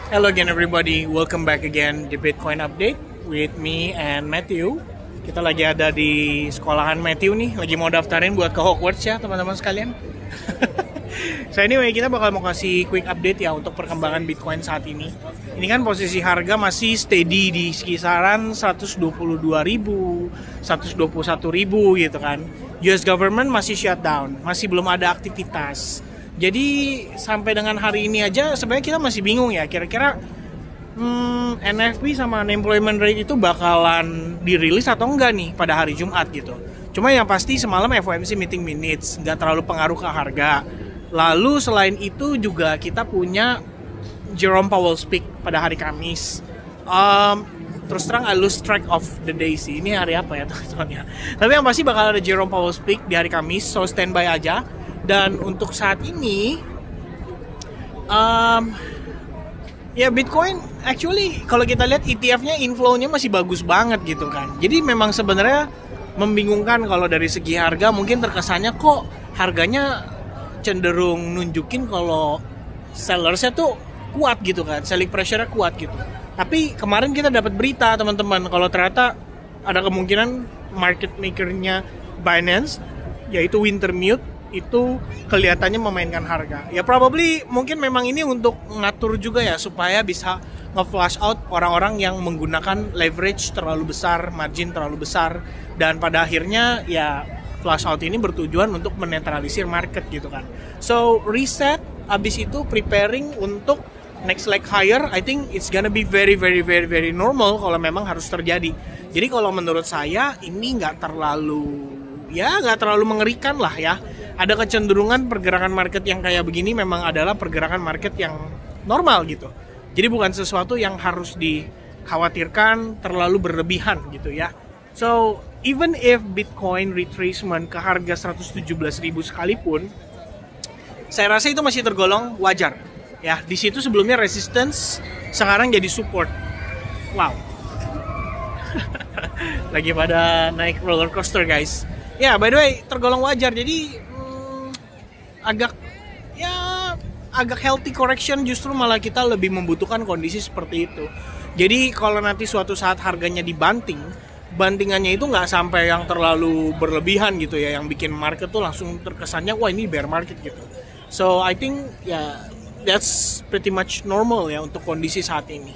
Hello again everybody, welcome back again di Bitcoin Update with me and Matthew. Kita lagi ada di sekolahan Matthew nih, lagi mau daftarin buat ke Hogwarts ya teman-teman sekalian. So anyway, kita bakal mau kasih quick update ya untuk perkembangan Bitcoin saat ini. Ini kan posisi harga masih steady di kisaran 122.000, 121.000 gitu kan. US government masih shutdown, masih belum ada aktivitas. Jadi sampai dengan hari ini aja sebenarnya kita masih bingung ya, kira-kira NFP sama unemployment rate itu bakalan dirilis atau enggak nih pada hari Jumat gitu. Cuma yang pasti semalam FOMC meeting minutes nggak terlalu pengaruh ke harga. Lalu selain itu juga kita punya Jerome Powell speak pada hari Kamis. Terus terang I lose track of the day sih. Ini hari apa ya teman-teman ya. Tapi yang pasti bakal ada Jerome Powell speak di hari Kamis, so standby aja. Dan untuk saat ini ya Bitcoin actually kalau kita lihat ETF-nya inflow-nya masih bagus banget gitu kan. Jadi memang sebenarnya membingungkan kalau dari segi harga, mungkin terkesannya kok harganya cenderung nunjukin kalau sellersnya tuh kuat gitu kan, selling pressure-nya kuat gitu. Tapi kemarin kita dapat berita teman-teman kalau ternyata ada kemungkinan market maker-nya Binance yaitu Wintermute itu kelihatannya memainkan harga. Ya probably mungkin memang ini untuk ngatur juga ya supaya bisa nge-flush out orang-orang yang menggunakan leverage terlalu besar, margin terlalu besar, dan pada akhirnya ya flush out ini bertujuan untuk menetralisir market gitu kan. So reset, abis itu preparing untuk next leg higher. I think it's gonna be very normal kalau memang harus terjadi. Jadi kalau menurut saya ini nggak terlalu mengerikan lah ya. Ada kecenderungan pergerakan market yang kayak begini memang adalah pergerakan market yang normal gitu. Jadi bukan sesuatu yang harus dikhawatirkan terlalu berlebihan gitu ya. So even if Bitcoin retracement ke harga 117.000 sekalipun, saya rasa itu masih tergolong wajar. Ya, di situ sebelumnya resistance, sekarang jadi support. Wow. Lagi pada naik roller coaster guys. Ya, by the way, tergolong wajar. Jadi agak healthy correction, justru malah kita lebih membutuhkan kondisi seperti itu. Jadi kalau nanti suatu saat harganya bantingannya itu nggak sampai yang terlalu berlebihan gitu ya, yang bikin market tuh langsung terkesannya wah ini bear market gitu. So I think that's pretty much normal ya untuk kondisi saat ini.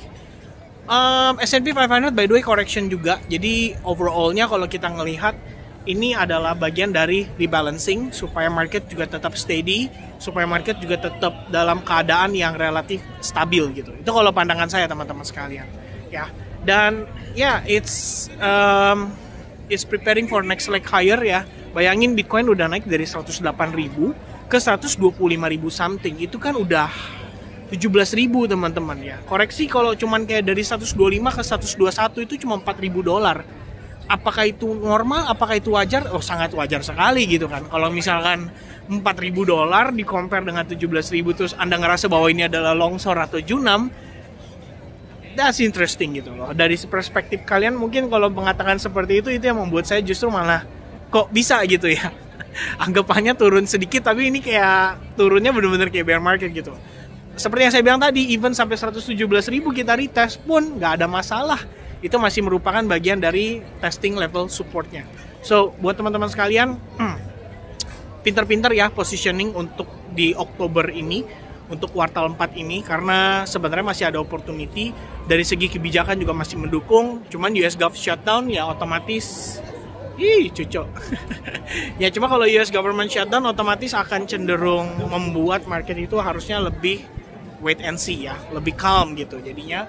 S&P 500 by the way correction juga. Jadi overallnya kalau kita ngelihat ini adalah bagian dari rebalancing supaya market juga tetap steady, supaya market juga tetap dalam keadaan yang relatif stabil gitu. Itu kalau pandangan saya teman-teman sekalian. Ya. Dan it's preparing for next leg higher ya. Bayangin Bitcoin udah naik dari 108.000 ke 125.000 something. Itu kan udah 17.000 teman-teman ya. Koreksi kalau cuman kayak dari 125 ke 121 itu cuma $4.000. Apakah itu normal? Apakah itu wajar? Oh, sangat wajar sekali gitu kan. Kalau misalkan $4.000 di compare dengan 17.000 terus Anda ngerasa bahwa ini adalah longsor atau junam, that's interesting gitu loh. Dari perspektif kalian mungkin kalau mengatakan seperti itu yang membuat saya justru malah kok bisa gitu ya. Anggapannya turun sedikit tapi ini kayak turunnya benar-benar kayak bear market gitu. Seperti yang saya bilang tadi, even sampai 117.000 kita retest pun nggak ada masalah. Itu masih merupakan bagian dari testing level supportnya. So, buat teman-teman sekalian, pinter-pinter ya positioning untuk di Oktober ini, untuk kuartal 4 ini, karena sebenarnya masih ada opportunity. Dari segi kebijakan juga masih mendukung, cuman US Gov shutdown ya otomatis, cucok. Ya cuma kalau US government shutdown otomatis akan cenderung membuat market itu harusnya lebih wait and see ya, lebih calm gitu. Jadinya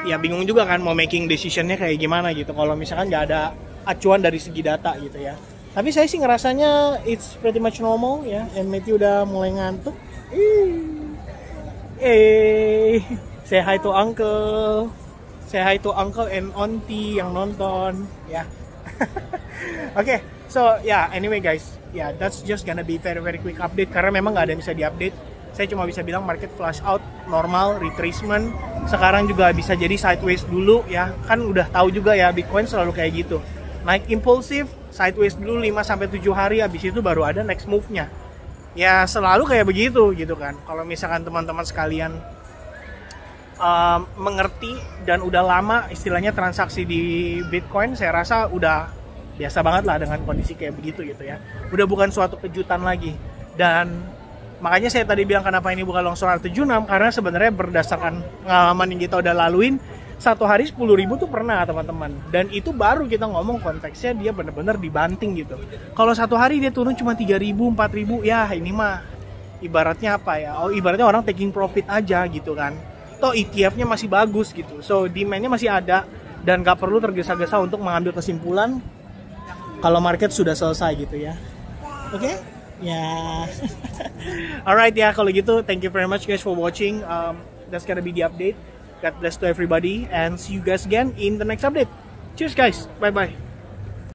ya bingung juga kan mau making decisionnya kayak gimana gitu kalau misalkan nggak ada acuan dari segi data gitu ya. Tapi saya sih ngerasanya it's pretty much normal ya. And Matthew udah mulai ngantuk. Say hi to uncle. Say hi to uncle and auntie yang nonton ya. Okay, so anyway guys, that's just gonna be very quick update karena memang nggak ada yang bisa diupdate. Saya cuma bisa bilang market flush out, normal, retracement. Sekarang juga bisa jadi sideways dulu ya. Kan udah tahu juga ya Bitcoin selalu kayak gitu. Naik impulsif, sideways dulu 5-7 hari, habis itu baru ada next move-nya. Ya selalu kayak begitu gitu kan. Kalau misalkan teman-teman sekalian mengerti dan udah lama istilahnya transaksi di Bitcoin, saya rasa udah biasa banget lah dengan kondisi kayak begitu gitu ya. Udah bukan suatu kejutan lagi. Dan makanya saya tadi bilang kenapa ini bukan longsoran 76, karena sebenarnya berdasarkan pengalaman yang kita udah laluin, satu hari 10.000 tuh pernah teman-teman. Dan itu baru kita ngomong konteksnya dia bener-bener dibanting gitu. Kalau satu hari dia turun cuma 3.000, 4.000, ya ini mah ibaratnya apa ya? Oh, ibaratnya orang taking profit aja gitu kan. Toh ETF-nya masih bagus gitu. So demand-nya masih ada dan gak perlu tergesa-gesa untuk mengambil kesimpulan kalau market sudah selesai gitu ya. Oke? Okay? Ya. Alright ya, kalau gitu thank you very much guys for watching. That's gonna be the update. God bless to everybody and see you guys again in the next update. Cheers guys. Bye bye.